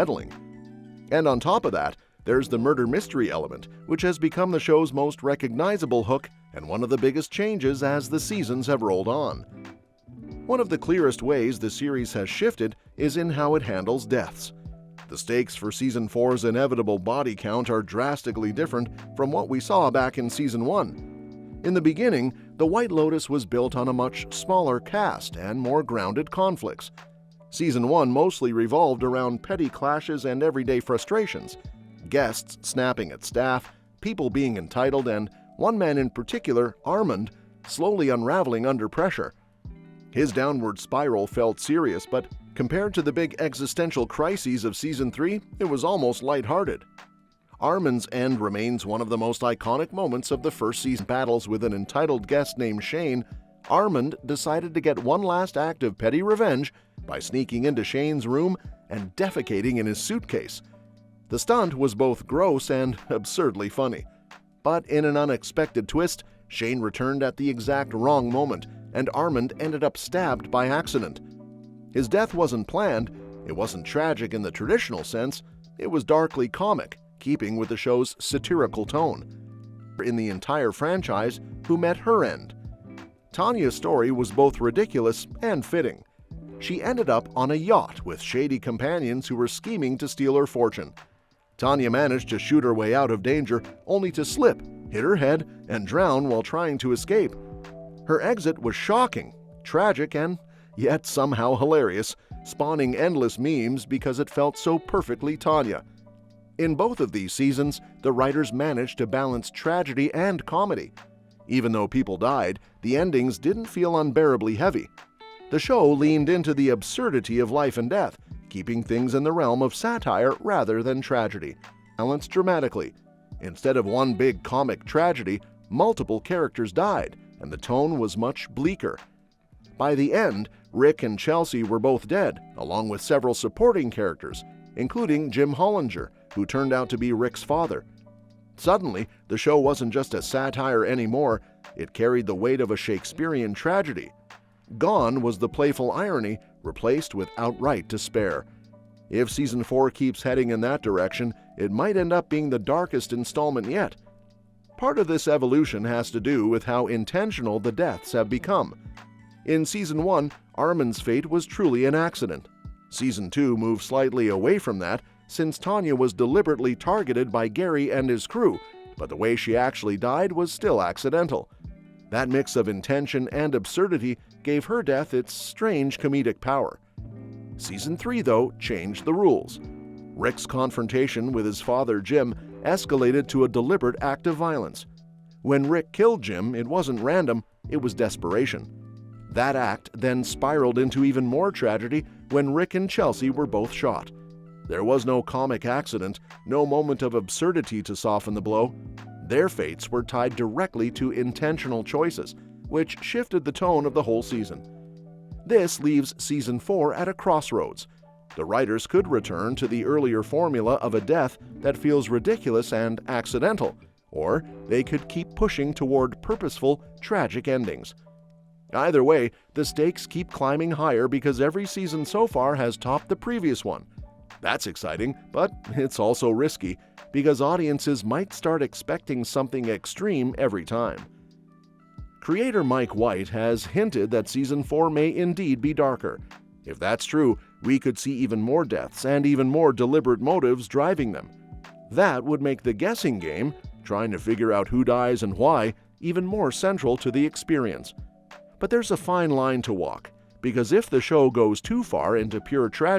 settling. And on top of that, there's the murder mystery element, which has become the show's most recognizable hook and one of the biggest changes as the seasons have rolled on. One of the clearest ways the series has shifted is in how it handles deaths. The stakes for Season 4's inevitable body count are drastically different from what we saw back in Season 1. In the beginning, the White Lotus was built on a much smaller cast and more grounded conflicts. Season 1 mostly revolved around petty clashes and everyday frustrations, guests snapping at staff, people being entitled, and one man in particular, Armand, slowly unraveling under pressure. His downward spiral felt serious, but compared to the big existential crises of Season 3, it was almost lighthearted. Armand's end remains one of the most iconic moments of the first season. Battles with an entitled guest named Shane, Armand decided to get one last act of petty revenge by sneaking into Shane's room and defecating in his suitcase. The stunt was both gross and absurdly funny. But in an unexpected twist, Shane returned at the exact wrong moment, and Armand ended up stabbed by accident. His death wasn't planned, it wasn't tragic in the traditional sense, it was darkly comic, keeping with the show's satirical tone. In the entire franchise, who met her end. Tanya's story was both ridiculous and fitting. She ended up on a yacht with shady companions who were scheming to steal her fortune. Tanya managed to shoot her way out of danger, only to slip, hit her head, and drown while trying to escape. Her exit was shocking, tragic, and yet somehow hilarious, spawning endless memes because it felt so perfectly Tanya. In both of these seasons, the writers managed to balance tragedy and comedy. Even though people died, the endings didn't feel unbearably heavy. The show leaned into the absurdity of life and death, keeping things in the realm of satire rather than tragedy. Balanced dramatically. Instead of one big comic tragedy, multiple characters died, and the tone was much bleaker. By the end, Rick and Chelsea were both dead, along with several supporting characters, including Jim Hollinger, who turned out to be Rick's father. Suddenly, the show wasn't just a satire anymore, it carried the weight of a Shakespearean tragedy. Gone was the playful irony, replaced with outright despair. If Season 4 keeps heading in that direction, it might end up being the darkest installment yet. Part of this evolution has to do with how intentional the deaths have become. In Season 1, Armand's fate was truly an accident. Season 2 moved slightly away from that, since Tanya was deliberately targeted by Gary and his crew, but the way she actually died was still accidental. That mix of intention and absurdity gave her death its strange comedic power. Season 3, though, changed the rules. Rick's confrontation with his father Jim escalated to a deliberate act of violence. When Rick killed Jim, it wasn't random, it was desperation. That act then spiraled into even more tragedy when Rick and Chelsea were both shot. There was no comic accident, no moment of absurdity to soften the blow. Their fates were tied directly to intentional choices, which shifted the tone of the whole season. This leaves Season 4 at a crossroads. The writers could return to the earlier formula of a death that feels ridiculous and accidental, or they could keep pushing toward purposeful, tragic endings. Either way, the stakes keep climbing higher because every season so far has topped the previous one. That's exciting, but it's also risky, because audiences might start expecting something extreme every time. Creator Mike White has hinted that Season 4 may indeed be darker. If that's true, we could see even more deaths and even more deliberate motives driving them. That would make the guessing game, trying to figure out who dies and why, even more central to the experience. But there's a fine line to walk, because if the show goes too far into pure tragedy,